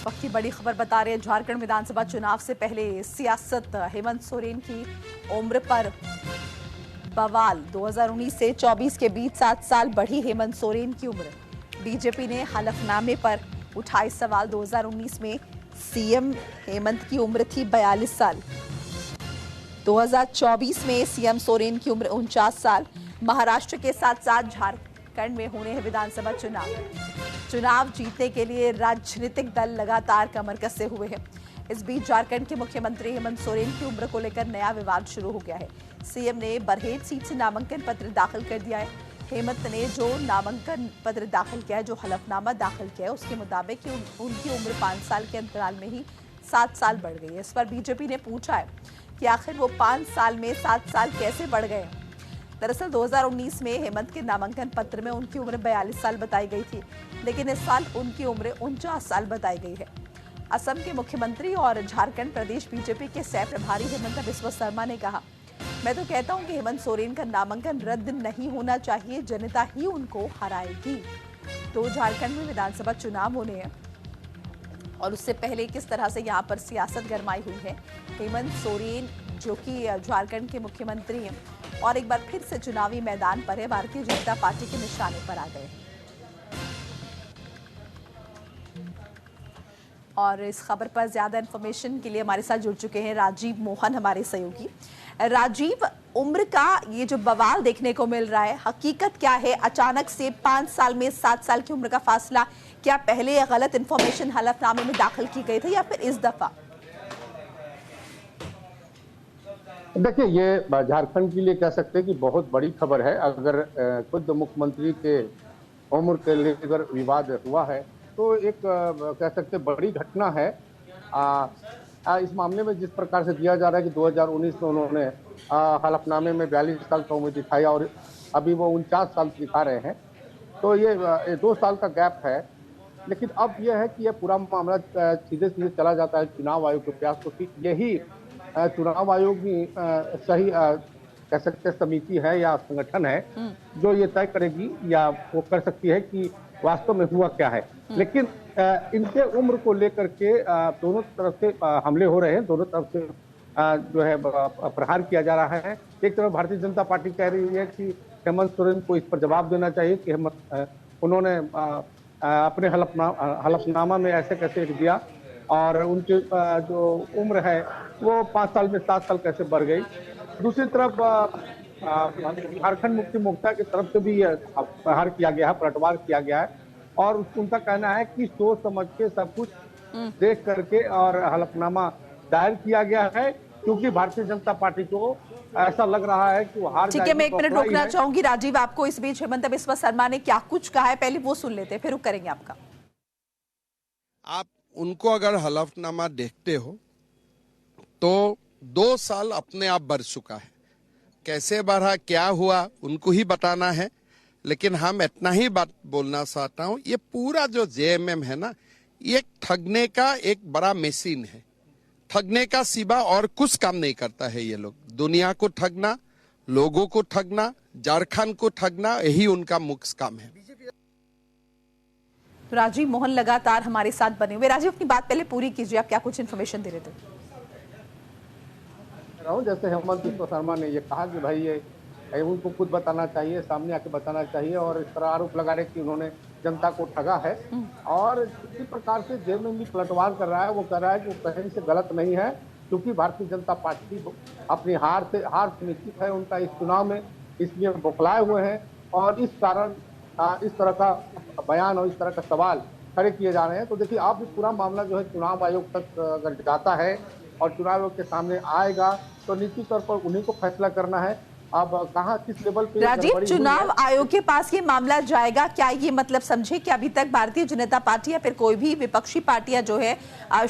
इस वक्त की बड़ी खबर बता रहे हैं, झारखंड विधानसभा चुनाव से पहले सियासत, हेमंत सोरेन की उम्र पर बवाल। 2019 से 24 के बीच 7 साल बढ़ी हेमंत सोरेन की उम्र। बीजेपी ने हलफनामे पर उठाए सवाल। 2019 में सीएम हेमंत की उम्र थी 42 साल। 2024 में सीएम सोरेन की उम्र 49 साल। महाराष्ट्र के साथ साथ झारखंड में होने हैं विधानसभा चुनाव जीतने के लिए राजनीतिक दल लगातार कमर कसे हुए हैं। इस बीच झारखंड के मुख्यमंत्री हेमंत सोरेन की उम्र को लेकर नया विवाद शुरू हो गया है। सीएम ने बरहेट सीट से नामांकन पत्र दाखिल कर दिया है। हेमंत ने जो नामांकन पत्र दाखिल किया है, जो हलफनामा दाखिल किया है, उसके मुताबिक उनकी उम्र 5 साल के अंतराल में ही 7 साल बढ़ गई है। इस पर बीजेपी ने पूछा है कि आखिर वो 5 साल में 7 साल कैसे बढ़ गए। दरअसल 2019 में हेमंत के नामांकन पत्र में उनकी उम्र 42 साल बताई गई थी, लेकिन इस साल उनकी उम्र 49 साल बताई गई है। असम के मुख्यमंत्री और झारखंड प्रदेश बीजेपी के सह प्रभारी हेमंत बिस्वा शर्मा ने कहा, मैं तो कहता हूं कि हेमंत सोरेन का नामांकन रद्द नहीं होना चाहिए, जनता ही उनको हराएगी। तो झारखंड में विधानसभा चुनाव होने हैं और उससे पहले किस तरह से यहाँ पर सियासत गरमाई हुई है। हेमंत सोरेन जो कि झारखंड के मुख्यमंत्री हैं और एक बार फिर से चुनावी मैदान पर है, भारतीय जनता पार्टी के निशाने पर आ गए हैं। और इस खबर पर ज्यादा इंफॉर्मेशन के लिए हमारे साथ जुड़ चुके हैं राजीव मोहन, हमारे सहयोगी। राजीव, उम्र का ये जो बवाल देखने को मिल रहा है, हकीकत क्या है? अचानक से 5 साल में 7 साल की उम्र का फासला, क्या पहले गलत इंफॉर्मेशन हलफनामे में दाखिल की गई थी या फिर इस दफा? देखिए, ये झारखंड के लिए कह सकते हैं कि बहुत बड़ी खबर है। अगर खुद मुख्यमंत्री के उम्र के लेकर विवाद हुआ है तो एक कह सकते हैं बड़ी घटना है। इस मामले में जिस प्रकार से दिया जा रहा है कि 2019 में उन्होंने हलफनामे में 42 साल का उम्र दिखाई और अभी वो 49 साल दिखा रहे हैं, तो ये 2 साल का गैप है। लेकिन अब यह है कि यह पूरा मामला सीधे सीधे चला जाता है चुनाव आयोग के प्रयास को कि यही चुनाव आयोग की सही कह सकते समिति है या संगठन है जो ये तय करेगी या वो कर सकती है कि वास्तव में हुआ क्या है। लेकिन इनके उम्र को लेकर के दोनों तरफ से हमले हो रहे हैं, दोनों तरफ से जो है प्रहार किया जा रहा है। एक तरफ भारतीय जनता पार्टी कह रही है कि हेमंत सोरेन को इस पर जवाब देना चाहिए कि उन्होंने अपने हलफनामा में ऐसे कैसे लिख दिया और उनकी जो उम्र है वो 5 साल में 7 साल कैसे बढ़ गई। दूसरी तरफ झारखंड मुक्ति मोर्चा की तरफ से भी प्रहार किया गया है, पलटवार किया गया है और उनका कहना है कि सोच समझ के सब कुछ देख करके और हलफनामा दायर किया गया है, क्योंकि भारतीय जनता पार्टी को ऐसा लग रहा है कि वो हार जाएगी। ठीक है, मैं 1 मिनट रोकना चाहूंगी राजीव आपको। इस बीच हेमंत बिस्वा शर्मा ने क्या कुछ कहा है, पहले वो सुन लेते हैं, फिर रुक करेंगे आपका। आप उनको अगर हलफनामा देखते हो तो 2 साल अपने आप बढ़ चुका है। कैसे बढ़ा, क्या हुआ, उनको ही बताना है। लेकिन हम इतना ही बात बोलना चाहता हूं, ये पूरा जो जेएमएम है ना, ये ठगने का एक बड़ा मशीन है। ठगने का सिवा और कुछ काम नहीं करता है ये लोग। दुनिया को ठगना, लोगों को ठगना, झारखंड को ठगना, यही उनका मुख्य काम है। राजीव मोहन लगातार हमारे साथ बने हुए। राजीव, अपनी बात पहले पूरी कीजिए, आप क्या कुछ इन्फॉर्मेशन दे रहे थे? जैसे हेमंत बिस्वा शर्मा ने ये कहा कि भाई ये उनको खुद बताना चाहिए, सामने आके बताना चाहिए और इस तरह आरोप लगा रहे कि उन्होंने जनता को ठगा है और इसी प्रकार से जेल में भी पलटवार कर रहा है। वो कह रहा है कि वो कहीं से गलत नहीं है, क्योंकि भारतीय जनता पार्टी अपनी हार सुनिश्चित है उनका इस चुनाव में, इसलिए बौखलाए हुए हैं और इस कारण इस तरह का बयान और इस तरह का सवाल खड़े किए जा रहे हैं। तो देखिए, अब पूरा मामला जो है चुनाव आयोग तक अगर जाता है और चुनाव आयोग के सामने आएगा तो निश्चित तौर पर उन्हीं को फैसला करना है। अब कहां किस लेवल पे राजीव, चुनाव आयोग के पास ये मामला जाएगा, क्या ये मतलब समझे कि अभी तक भारतीय जनता पार्टी या फिर कोई भी विपक्षी पार्टियां जो है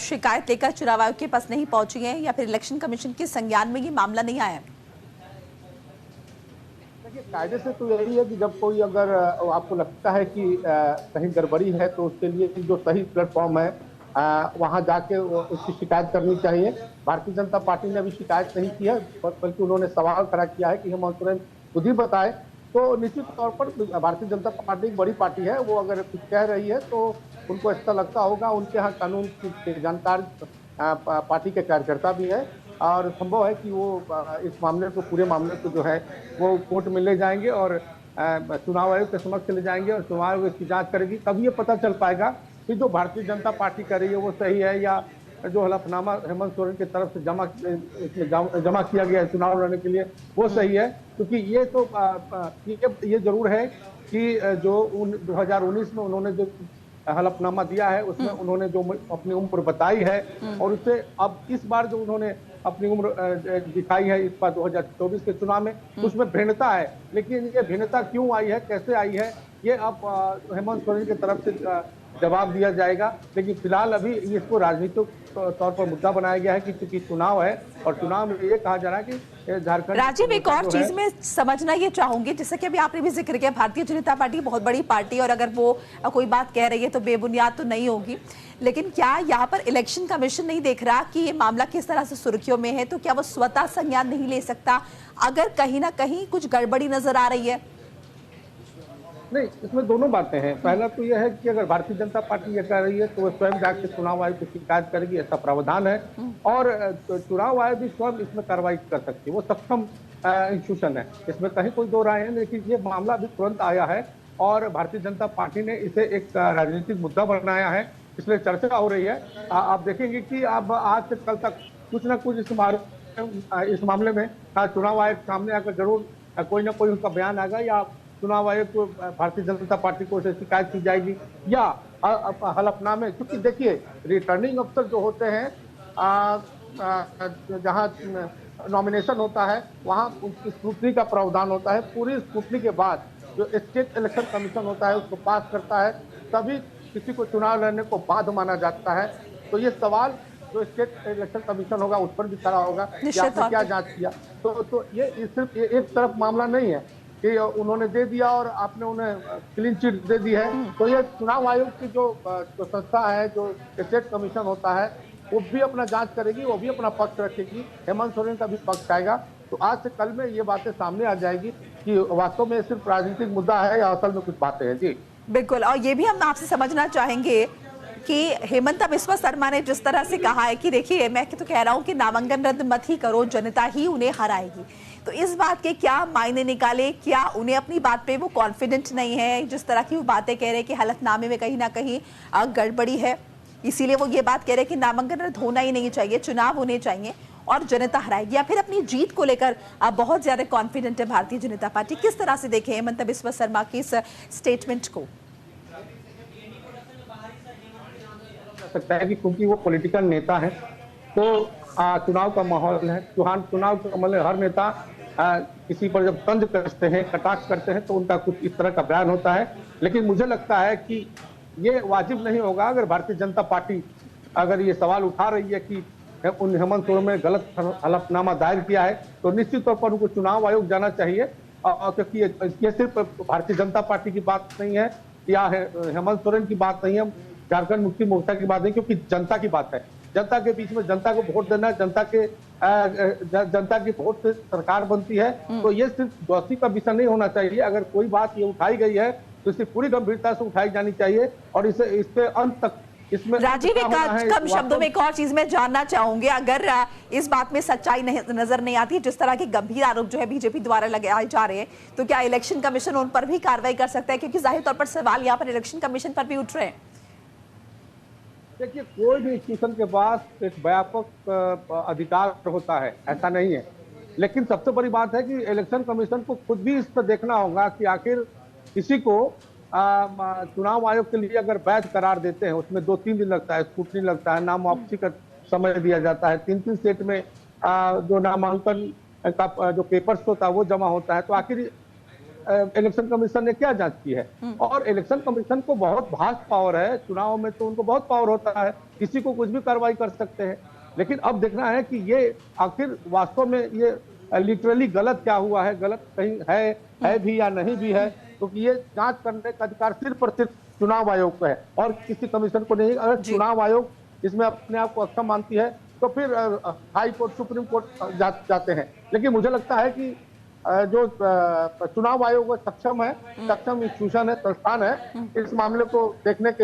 शिकायत लेकर चुनाव आयोग के पास नहीं पहुंची है या फिर इलेक्शन कमीशन के संज्ञान में ये मामला नहीं आया? देखिए, कायदे से तो यही है कि जब कोई अगर आपको लगता है कि कहीं गड़बड़ी है तो उसके लिए जो सही प्लेटफॉर्म है वहां जाके उसकी शिकायत करनी चाहिए। भारतीय जनता पार्टी ने अभी शिकायत नहीं की है, बल्कि उन्होंने सवाल खड़ा किया है कि हेमंत सोरेन खुद ही बताए तो निश्चित तौर पर भारतीय जनता पार्टी एक बड़ी पार्टी है, वो अगर कुछ कह रही है तो उनको ऐसा लगता होगा, उनके यहाँ कानून के जानकार पार्टी के कार्यकर्ता भी है, और संभव है कि वो इस मामले को, पूरे मामले को जो है वो कोर्ट में ले जाएंगे और चुनाव आयोग के समक्ष ले जाएंगे और चुनाव आयोग इसकी जांच करेगी। तब ये पता चल पाएगा कि जो भारतीय जनता पार्टी कर रही है वो सही है, या जो हलफनामा हेमंत सोरेन की तरफ से जमा किया गया है चुनाव लड़ने के लिए वो सही है। क्योंकि ये तो ये जरूर है कि जो 2019 में उन्होंने जो हलफनामा दिया है उसमें उन्होंने जो अपनी उम्र बताई है, और उससे अब इस बार जो उन्होंने अपनी उम्र दिखाई है इस बार 2024 के चुनाव में, उसमें भिन्नता है। लेकिन ये भिन्नता क्यों आई है, कैसे आई है, ये अब हेमंत सोरेन की तरफ से जवाब दिया जाएगा। लेकिन फिलहाल अभी इसको राजनीतिक तौर पर मुद्दा बनाया गया है कि चूंकि चुनाव है और चुनाव में ये कहा जा रहा है कि झारखंड। राजीव, एक और चीज में समझना ये चाहूंगी, जैसे कि अभी आपने भी जिक्र किया, भारतीय जनता पार्टी बहुत बड़ी पार्टी और अगर वो कोई बात कह रही है तो बेबुनियाद तो नहीं होगी, लेकिन क्या यहाँ पर इलेक्शन कमीशन नहीं देख रहा कि ये मामला किस तरह से सुर्खियों में है? तो क्या वो स्वतः संज्ञान नहीं ले सकता अगर कहीं ना कहीं कुछ गड़बड़ी नजर आ रही है? नहीं, इसमें दोनों बातें हैं। पहला तो यह है कि अगर भारतीय जनता पार्टी ये कह रही है तो वह स्वयं जाकर चुनाव आयोग की शिकायत करेगी, ऐसा प्रावधान है, और चुनाव आयोग भी स्वयं इसमें कार्रवाई कर सकती है, वो सक्षम इंस्टीट्यूशन है, इसमें कहीं कोई दो राय है। लेकिन ये मामला भी तुरंत आया है और भारतीय जनता पार्टी ने इसे एक राजनीतिक मुद्दा बनाया है, इसलिए चर्चा हो रही है। आप देखेंगे कि अब आज से कल तक कुछ ना कुछ इस मामले में चुनाव आयोग सामने आकर जरूर कोई ना कोई उनका बयान आएगा, या चुनाव आयोग को, भारतीय जनता पार्टी को शिकायत की जाएगी, या हलफनामे। क्योंकि देखिए, रिटर्निंग अफसर जो होते हैं, जहां नॉमिनेशन होता है वहां उसकी स्क्रूटनी का प्रावधान होता है। पूरी स्क्रूटनी के बाद जो स्टेट इलेक्शन कमीशन होता है उसको पास करता है, तभी किसी को चुनाव लड़ने को बाध्य माना जाता है। तो ये सवाल जो स्टेट इलेक्शन कमीशन होगा उस पर भी खड़ा होगा कि आपने क्या जांच किया। तो ये सिर्फ एक तरफ मामला नहीं है कि उन्होंने दे दिया और आपने उन्हें क्लीन चिट दे दी है। तो ये चुनाव आयोग की जो संस्था है, जो स्टेट कमीशन होता है, वो भी अपना जांच करेगी, वो भी अपना पक्ष रखेगी, हेमंत सोरेन का भी पक्ष आएगा। तो आज से कल में ये बातें सामने आ जाएगी कि वास्तव में सिर्फ राजनीतिक मुद्दा है या असल में कुछ बातें हैं। जी बिल्कुल, और ये भी हम आपसे समझना चाहेंगे कि हेमंत बिस्वा शर्मा ने जिस तरह से कहा है कि देखिए, मैं तो कह रहा हूं कि नामांकन रद्द मत ही करो, जनता ही उन्हें हराएगी, तो इस बात के क्या मायने निकाले? क्या उन्हें अपनी बात पे वो कॉन्फिडेंट नहीं है? जिस तरह की वो बातें कह रहे हैं कि हलफनामे में कहीं ना कहीं गड़बड़ी है, इसीलिए वो ये बात कह रहे हैं कि नामांकन रद्द होना ही नहीं चाहिए, चुनाव होने चाहिए और जनता हराएगी, या फिर अपनी जीत को लेकर बहुत ज्यादा कॉन्फिडेंट है भारतीय जनता पार्टी? किस तरह से देखें हेमंत बिस्वा शर्मा की इस स्टेटमेंट को? सकता है कि क्योंकि वो पॉलिटिकल नेता है, तो चुनाव का माहौल है, चुनाव का मतलब हर नेता किसी पर जब तंज कसते हैं, कटाक्ष करते हैं, तो उनका कुछ इस तरह का बयान होता है। लेकिन मुझे लगता है कि ये वाजिब नहीं होगा अगर भारतीय जनता पार्टी अगर ये सवाल उठा रही है कि उन हेमंत सोरेन ने गलत हलफनामा दायर किया है, तो निश्चित तौर पर उनको चुनाव आयोग जाना चाहिए। क्योंकि ये सिर्फ भारतीय जनता पार्टी की बात नहीं है या हेमंत सोरेन की बात नहीं है, झारखंड मुक्ति मोर्चा की बात नहीं, क्योंकि जनता की बात है। जनता के बीच में जनता को वोट देना, जनता की वोट से सरकार बनती है। तो ये सिर्फ गॉसिप का विषय नहीं होना चाहिए। अगर कोई बात ये उठाई गई है तो इसे पूरी गंभीरता से उठाई जानी चाहिए और इसके अंत तक इसमें। राजीव, एक कम शब्दों में एक और चीज मैं जानना चाहूंगी, अगर इस बात में सच्चाई नजर नहीं आती, जिस तरह के गंभीर आरोप जो है बीजेपी द्वारा लगाए जा रहे हैं, तो क्या इलेक्शन कमीशन उन पर भी कार्रवाई कर सकता है? क्योंकि जाहिर तौर पर सवाल यहाँ पर इलेक्शन कमीशन पर भी उठ रहे हैं। देखिए, कोई भी इंस्टीट्यूशन के पास एक व्यापक अधिकार होता है, ऐसा नहीं है। लेकिन सबसे बड़ी बात है कि इलेक्शन कमीशन को खुद भी इस पर देखना होगा कि आखिर किसी को चुनाव आयोग के लिए अगर वैध करार देते हैं, उसमें 2-3 दिन लगता है, स्क्रूटनी लगता है, नाम वापसी का समय दिया जाता है, 3-3 सेट में जो नामांकन का जो पेपर्स होता है वो जमा होता है। तो आखिर इलेक्शन कमीशन ने क्या जांच की है? और इलेक्शन कमीशन को बहुत भास्ट पावर है, चुनाव में तो उनको बहुत पावर होता है, किसी को कुछ भी कार्रवाई कर सकते हैं। लेकिन अब देखना है कि ये आखिर वास्तव में ये लिटरली गलत क्या हुआ है, गलत कहीं है भी या नहीं भी है, क्योंकि ये जांच करने का अधिकार सिर्फ और सिर्फ चुनाव आयोग को है और किसी कमीशन को नहीं। अगर चुनाव आयोग इसमें अपने आप को अक्षम मानती है तो फिर हाई कोर्ट, सुप्रीम कोर्ट जाते हैं। लेकिन मुझे लगता है कि जो चुनाव आयोग सक्षम इंस्टीट्यूशन है, संस्थान है, इस मामले को देखने के